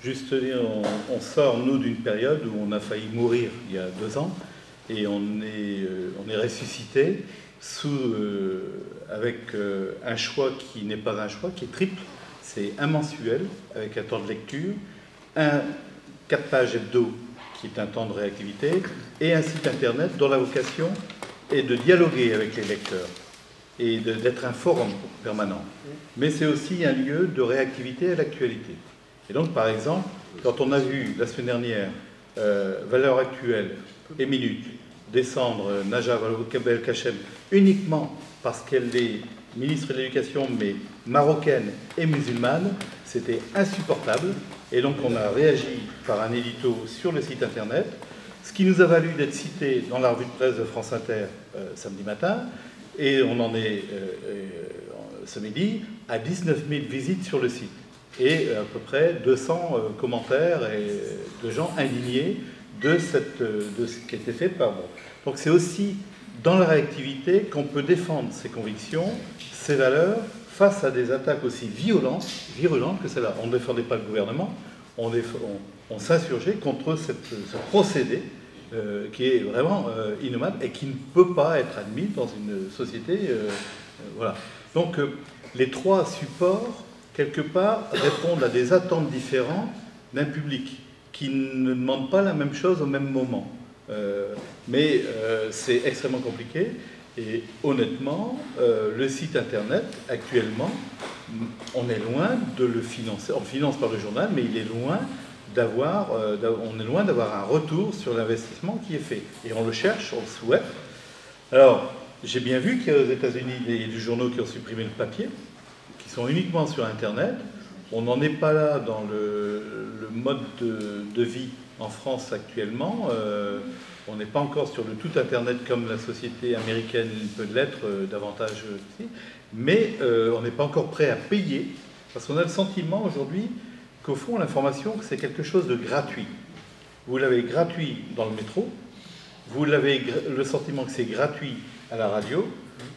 Juste dire, on sort, nous, d'une période où on a failli mourir il y a 2 ans et on est ressuscité avec un choix qui n'est pas un choix, qui est triple. C'est un mensuel avec un temps de lecture, 4 pages hebdo qui est un temps de réactivité, et un site internet dont la vocation est de dialoguer avec les lecteurs et d'être un forum permanent. Mais c'est aussi un lieu de réactivité à l'actualité. Et donc, par exemple, quand on a vu la semaine dernière Valeurs Actuelles et Minutes descendre Najat Vallaud-Belkacem uniquement parce qu'elle est ministre de l'Éducation, mais marocaine et musulmane, c'était insupportable. Et donc on a réagi par un édito sur le site internet, ce qui nous a valu d'être cité dans la revue de presse de France Inter samedi matin, et on en est ce midi à 19 000 visites sur le site, et à peu près 200 commentaires de gens indignés de ce qui a été fait par moi. Donc c'est aussi dans la réactivité qu'on peut défendre ses convictions, ses valeurs, face à des attaques aussi virulentes que celle-là. On ne défendait pas le gouvernement, on s'insurgeait contre ce procédé qui est vraiment innommable et qui ne peut pas être admis dans une société. Voilà. Donc les 3 supports, quelque part, répondent à des attentes différentes d'un public qui ne demande pas la même chose au même moment. Mais c'est extrêmement compliqué. Et honnêtement, le site internet, actuellement, on est loin de le financer. On le finance par le journal, mais il est loin d'avoir un retour sur l'investissement qui est fait. Et on le cherche, on le souhaite. Alors, j'ai bien vu qu'il y a aux États-Unis des journaux qui ont supprimé le papier, qui sont uniquement sur Internet. On n'en est pas là dans le mode de vie en France actuellement. On n'est pas encore sur le tout Internet comme la société américaine peut l'être davantage ici. Mais on n'est pas encore prêt à payer, parce qu'on a le sentiment aujourd'hui qu'au fond, l'information, c'est quelque chose de gratuit. Vous l'avez gratuit dans le métro, vous avez le sentiment que c'est gratuit à la radio,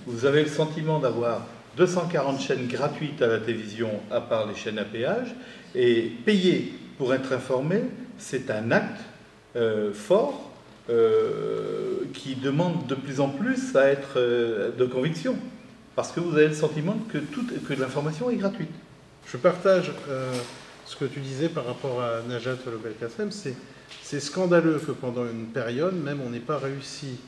vous avez le sentiment d'avoir 240 chaînes gratuites à la télévision, à part les chaînes à péage, et payer pour être informé, c'est un acte fort qui demande de plus en plus à être de conviction, parce que vous avez le sentiment que l'information est gratuite. Je partage ce que tu disais par rapport à Najat Vallaud-Belkacem. C'est scandaleux que pendant une période, même, on n'ait pas réussi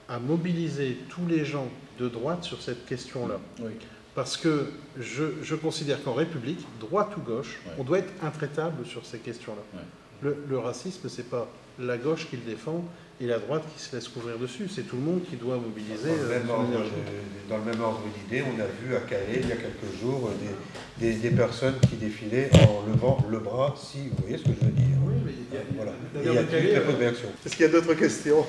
à mobiliser tous les gens de droite sur cette question-là. Oui. Parce que je considère qu'en République, droite ou gauche, on doit être intraitable sur ces questions-là. Le racisme, c'est pas la gauche qui le défend et la droite qui se laisse couvrir dessus. C'est tout le monde qui doit mobiliser. Dans le même ordre d'idée, on a vu à Calais, il y a quelques jours, des personnes qui défilaient en levant le bras, si vous voyez ce que je veux dire. Oui, mais il y a très peu de réactions. Est-ce qu'il y a d'autres questions?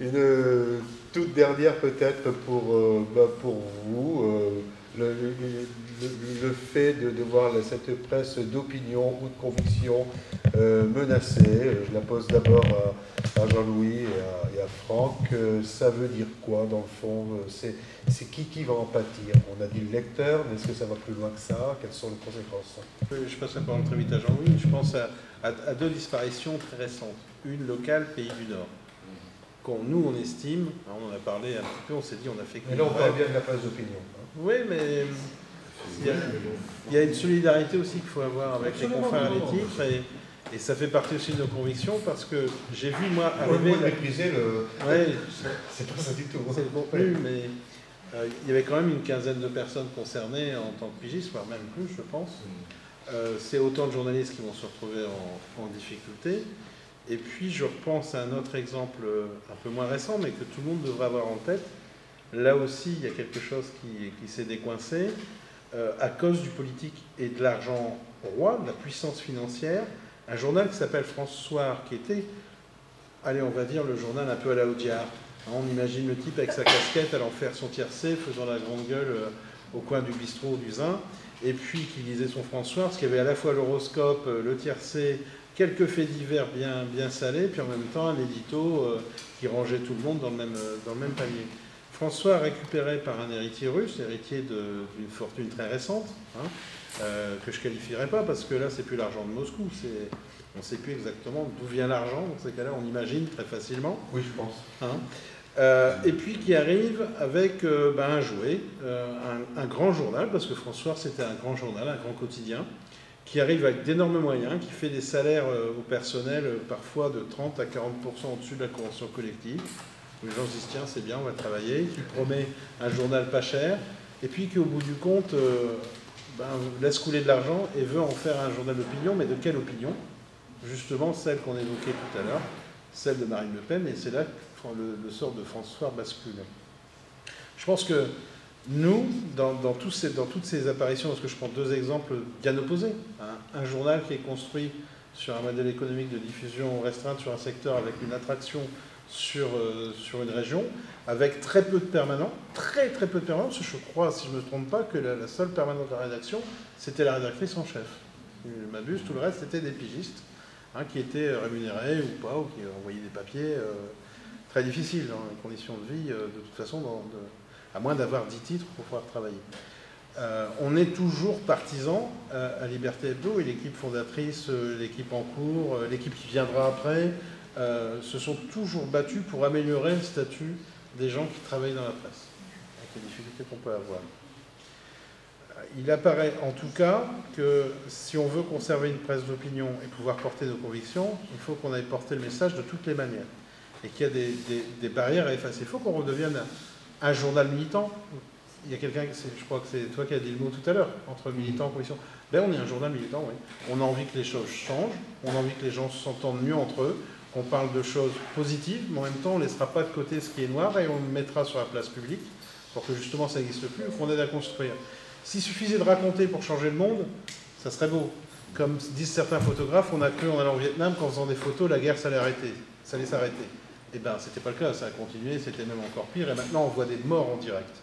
Une toute dernière peut-être pour vous. Le fait de voir cette presse d'opinion ou de conviction menacée, je la pose d'abord à Jean-Louis et à Franck, ça veut dire quoi dans le fond? C'est qui va en pâtir? On a dit le lecteur, mais est-ce que ça va plus loin que ça? Quelles sont les conséquences? Je passe la parole très vite à Jean-Louis. Je pense à deux disparitions très récentes. Une locale, Pays du Nord. Quand nous, on estime, on en a parlé un petit peu, on s'est dit, on a fait... Mais là, on parle bien de la presse d'opinion. Oui, mais il y a une solidarité aussi qu'il faut avoir avec les confrères et les titres, et ça fait partie aussi de nos convictions, parce que j'ai vu, moi, arriver... mépriser le... Ouais, c'est pas ça du tout. C'est le contenu, mais il y avait quand même une quinzaine de personnes concernées en tant que pigistes, voire même plus, je pense. C'est autant de journalistes qui vont se retrouver en difficulté. Et puis, je repense à un autre exemple un peu moins récent, mais que tout le monde devrait avoir en tête. Là aussi, il y a quelque chose qui s'est décoincé. À cause du politique et de l'argent roi, de la puissance financière, un journal qui s'appelle France Soir, qui était, allez, on va dire, le journal un peu à la Audiard. On imagine le type avec sa casquette allant faire son tiercé, faisant la grande gueule au coin du bistrot du Zin, et puis qui lisait son France Soir, parce qu'il y avait à la fois l'horoscope, le tiercé, quelques faits divers bien salés, puis en même temps un édito qui rangeait tout le monde dans le même panier. François, récupéré par un héritier russe, héritier d'une fortune très récente, que je ne qualifierais pas, parce que là, c'est plus l'argent de Moscou, on ne sait plus exactement d'où vient l'argent, dans ces cas-là, on imagine très facilement. Oui, je pense. Et puis qui arrive avec un jouet, un grand journal, parce que François, c'était un grand journal, un grand quotidien, qui arrive avec d'énormes moyens, qui fait des salaires au personnel parfois de 30 à 40% au-dessus de la convention collective. Où les gens se disent tiens c'est bien, on va travailler, qui promet un journal pas cher, et puis qui au bout du compte laisse couler de l'argent et veut en faire un journal d'opinion, mais de quelle opinion? Justement celle qu'on évoquait tout à l'heure, celle de Marine Le Pen, et c'est là que le sort de François bascule. Je pense que nous, dans toutes ces apparitions, parce que je prends deux exemples bien opposés, un journal qui est construit sur un modèle économique de diffusion restreinte sur un secteur avec une attraction sur une région, avec très peu de permanents, très peu de permanents, parce que je crois, si je ne me trompe pas, que la seule permanente de la rédaction, c'était la rédactrice en chef. Je m'abuse, tout le reste, c'était des pigistes, qui étaient rémunérés ou pas, ou qui envoyaient des papiers très difficiles dans les conditions de vie, de toute façon, à moins d'avoir 10 titres pour pouvoir travailler. On est toujours partisans à Liberté Hebdo, et l'équipe fondatrice, l'équipe en cours, l'équipe qui viendra après, se sont toujours battus pour améliorer le statut des gens qui travaillent dans la presse, avec les difficultés qu'on peut avoir. Il apparaît en tout cas que si on veut conserver une presse d'opinion et pouvoir porter nos convictions, il faut qu'on aille porter le message de toutes les manières, et qu'il y a des barrières à effacer. Il faut qu'on redevienne un journal militant. Il y a quelqu'un, je crois que c'est toi qui as dit le mot tout à l'heure, entre militant et conviction. Ben, on est un journal militant, oui. On a envie que les choses changent, on a envie que les gens s'entendent mieux entre eux, qu'on parle de choses positives, mais en même temps, on ne laissera pas de côté ce qui est noir et on le mettra sur la place publique pour que justement ça n'existe plus, qu'on aide à construire. S'il suffisait de raconter pour changer le monde, ça serait beau. Comme disent certains photographes, on a cru en allant au Vietnam qu'en faisant des photos, la guerre, ça allait s'arrêter. Eh bien, ce n'était pas le cas, ça a continué, c'était même encore pire, et maintenant on voit des morts en direct.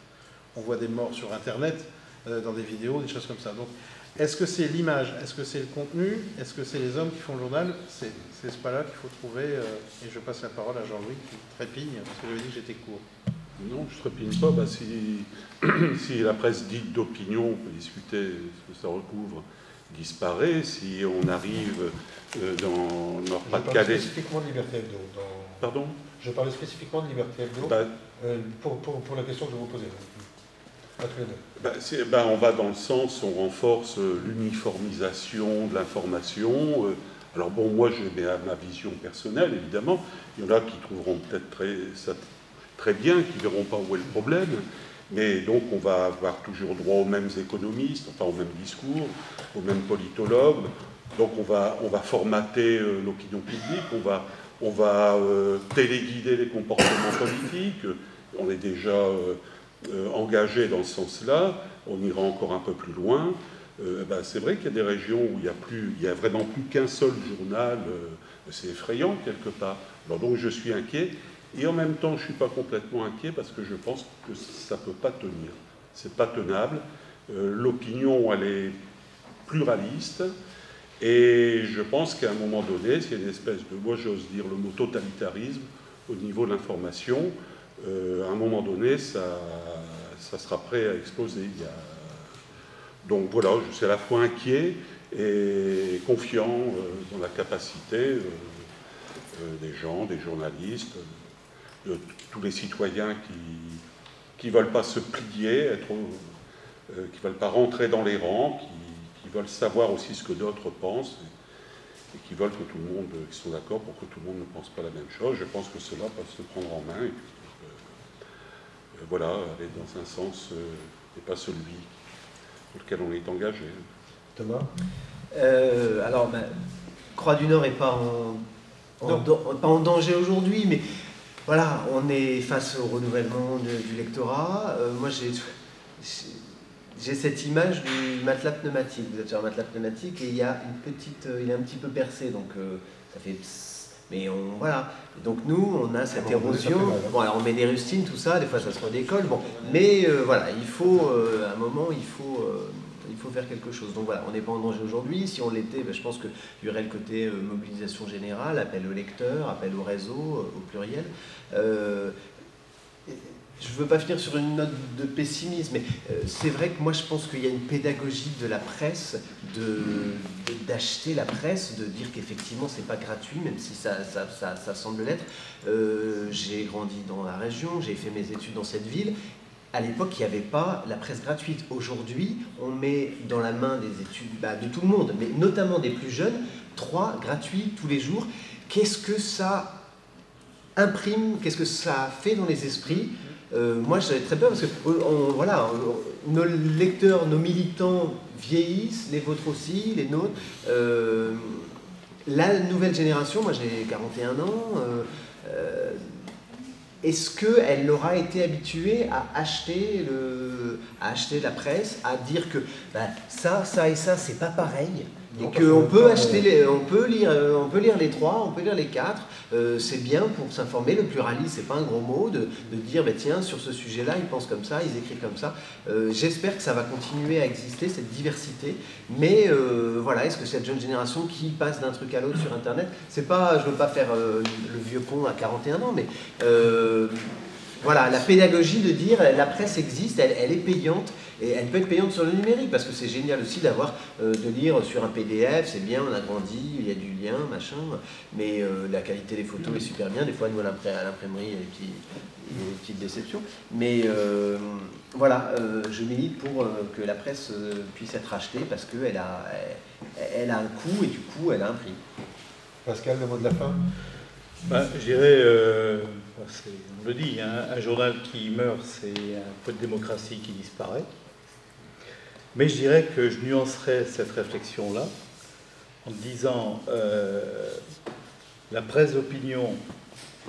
On voit des morts sur Internet, dans des vidéos, des choses comme ça. Donc, est-ce que c'est l'image? Est-ce que c'est le contenu? Est-ce que c'est les hommes qui font le journal? C'est ce pas-là qu'il faut trouver. Et je passe la parole à Jean-Louis qui trépigne, parce que j'avais dit que j'étais court. Non, je ne trépigne pas. Si la presse dite d'opinion, on peut discuter ce que ça recouvre, disparaît, si on arrive dans Nord-Pas-de-Calais... Je parlais spécifiquement de Liberté Hebdo. Pardon? Je parlais spécifiquement de Liberté Hebdo pour la question que je vous posais. On va dans le sens, on renforce l'uniformisation de l'information. Alors bon, moi j'ai ma vision personnelle, évidemment. Il y en a qui trouveront peut-être ça très bien, qui ne verront pas où est le problème. Mais donc on va avoir toujours droit aux mêmes économistes, enfin aux mêmes discours, aux mêmes politologues. Donc on va formater l'opinion publique, on va téléguider les comportements politiques, on est déjà engagé dans ce sens-là, on ira encore un peu plus loin. C'est vrai qu'il y a des régions où il y a vraiment plus qu'un seul journal, c'est effrayant quelque part. Alors donc je suis inquiet, et en même temps je ne suis pas complètement inquiet parce que je pense que ça ne peut pas tenir. C'est pas tenable. L'opinion, elle est pluraliste, et je pense qu'à un moment donné, c'est une espèce de, moi j'ose dire le mot totalitarisme au niveau de l'information. À un moment donné, ça sera prêt à exploser. Donc voilà, je suis à la fois inquiet et confiant dans la capacité des gens, des journalistes, de tous les citoyens qui ne veulent pas se plier, qui ne veulent pas rentrer dans les rangs, qui veulent savoir aussi ce que d'autres pensent, et qui veulent que tout le monde, qui sont d'accord pour que tout le monde ne pense pas la même chose. Je pense que cela peut se prendre en main, et puis, voilà, aller dans un sens et pas celui pour lequel on est engagé. Thomas alors, Croix du Nord n'est pas en danger aujourd'hui, mais voilà, on est face au renouvellement du lectorat. Moi, j'ai cette image du matelas pneumatique. Vous êtes sur un matelas pneumatique et il y a une petite, il est un petit peu percé, donc ça fait psst, mais voilà. Donc nous, on a cette érosion. Bon, alors on met des rustines, tout ça, des fois ça se redécolle. Bon, mais voilà, il faut à un moment, il faut faire quelque chose. Donc voilà, on n'est pas en danger aujourd'hui. Si on l'était, je pense qu'il y aurait le côté mobilisation générale, appel au lecteur, appel au réseau, au pluriel. Je ne veux pas finir sur une note de pessimisme, mais c'est vrai que moi je pense qu'il y a une pédagogie de la presse, d'acheter la presse, de dire qu'effectivement c'est pas gratuit, même si ça semble l'être. J'ai grandi dans la région, j'ai fait mes études dans cette ville. À l'époque, il n'y avait pas la presse gratuite. Aujourd'hui, on met dans la main des études de tout le monde, mais notamment des plus jeunes, 3 gratuits tous les jours. Qu'est-ce que ça imprime, qu'est-ce que ça fait dans les esprits? Moi, j'avais très peur parce que voilà, nos lecteurs, nos militants vieillissent, les vôtres aussi, les nôtres. La nouvelle génération, moi j'ai 41 ans, est-ce qu'elle aura été habituée à acheter la presse, à dire que ça et ça, c'est pas pareil? Et qu'on peut acheter, on peut lire les 3, on peut lire les 4. C'est bien pour s'informer. Le pluralisme, c'est pas un gros mot de dire tiens, sur ce sujet-là, ils pensent comme ça, ils écrivent comme ça. J'espère que ça va continuer à exister, cette diversité. Mais voilà, est-ce que cette jeune génération qui passe d'un truc à l'autre sur Internet, c'est pas, je veux pas faire le vieux con à 41 ans, mais voilà, la pédagogie de dire la presse existe, elle est payante. Et elle peut être payante sur le numérique, parce que c'est génial aussi d'avoir, de lire sur un PDF, c'est bien, on a grandi, il y a du lien, machin, mais la qualité des photos est super bien, des fois nous à l'imprimerie, il y a une petite déception, mais voilà, je milite pour que la presse puisse être achetée, parce qu'elle a un coût, et du coup elle a un prix. Pascal, le mot de la fin? Je dirais, on le dit, hein, un journal qui meurt, c'est un peu de démocratie qui disparaît. Mais je dirais que je nuancerais cette réflexion-là en disant la presse d'opinion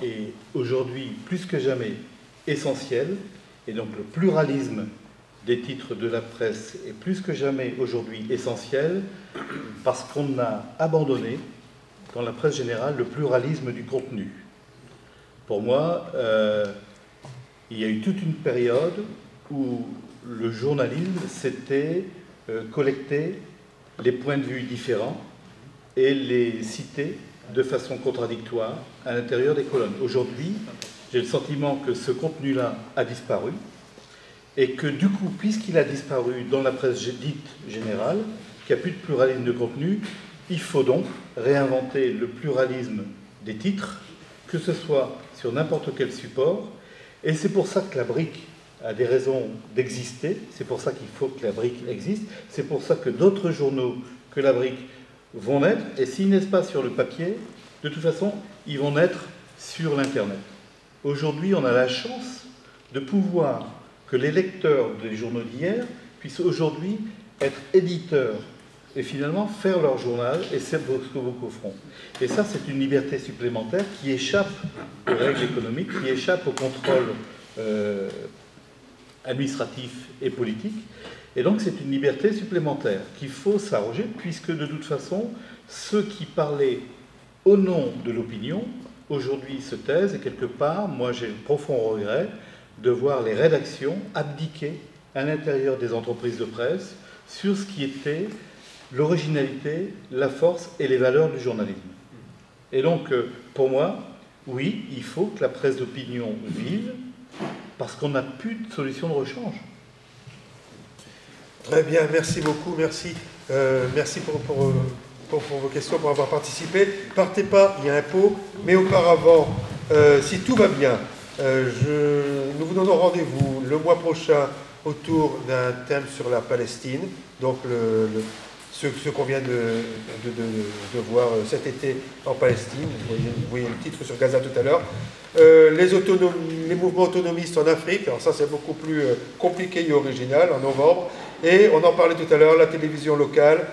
est aujourd'hui plus que jamais essentielle, et donc le pluralisme des titres de la presse est plus que jamais aujourd'hui essentiel, parce qu'on a abandonné dans la presse générale le pluralisme du contenu. Pour moi, il y a eu toute une période où le journalisme, c'était collecter les points de vue différents et les citer de façon contradictoire à l'intérieur des colonnes. Aujourd'hui, j'ai le sentiment que ce contenu-là a disparu et que du coup, puisqu'il a disparu dans la presse dite générale, qu'il n'y a plus de pluralisme de contenu, il faut donc réinventer le pluralisme des titres, que ce soit sur n'importe quel support, et c'est pour ça que la brique a des raisons d'exister, c'est pour ça qu'il faut que la brique existe, c'est pour ça que d'autres journaux que la brique vont naître, et s'ils naissent pas sur le papier, de toute façon, ils vont naître sur l'Internet. Aujourd'hui, on a la chance de pouvoir que les lecteurs des journaux d'hier puissent aujourd'hui être éditeurs et finalement faire leur journal, et c'est ce que beaucoup feront. Et ça, c'est une liberté supplémentaire qui échappe aux règles économiques, qui échappe au contrôle administratif et politique. Et donc, c'est une liberté supplémentaire qu'il faut s'arroger, puisque de toute façon, ceux qui parlaient au nom de l'opinion, aujourd'hui se taisent, et quelque part, moi j'ai le profond regret de voir les rédactions abdiquer à l'intérieur des entreprises de presse sur ce qui était l'originalité, la force et les valeurs du journalisme. Et donc, pour moi, oui, il faut que la presse d'opinion vive, parce qu'on n'a plus de solution de rechange. Très bien, merci beaucoup, merci. Merci pour vos questions, pour avoir participé. Partez pas, il y a un pot, mais auparavant, si tout va bien, nous vous donnons rendez-vous le mois prochain autour d'un thème sur la Palestine, donc ce qu'on vient de voir cet été en Palestine. Vous voyez le titre sur Gaza tout à l'heure. Les mouvements autonomistes en Afrique, alors ça c'est beaucoup plus compliqué et original, en novembre. Et on en parlait tout à l'heure, la télévision locale,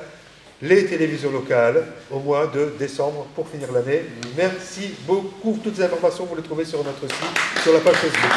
les télévisions locales, au mois de décembre pour finir l'année. Merci beaucoup. Toutes les informations, vous les trouvez sur notre site, sur la page Facebook.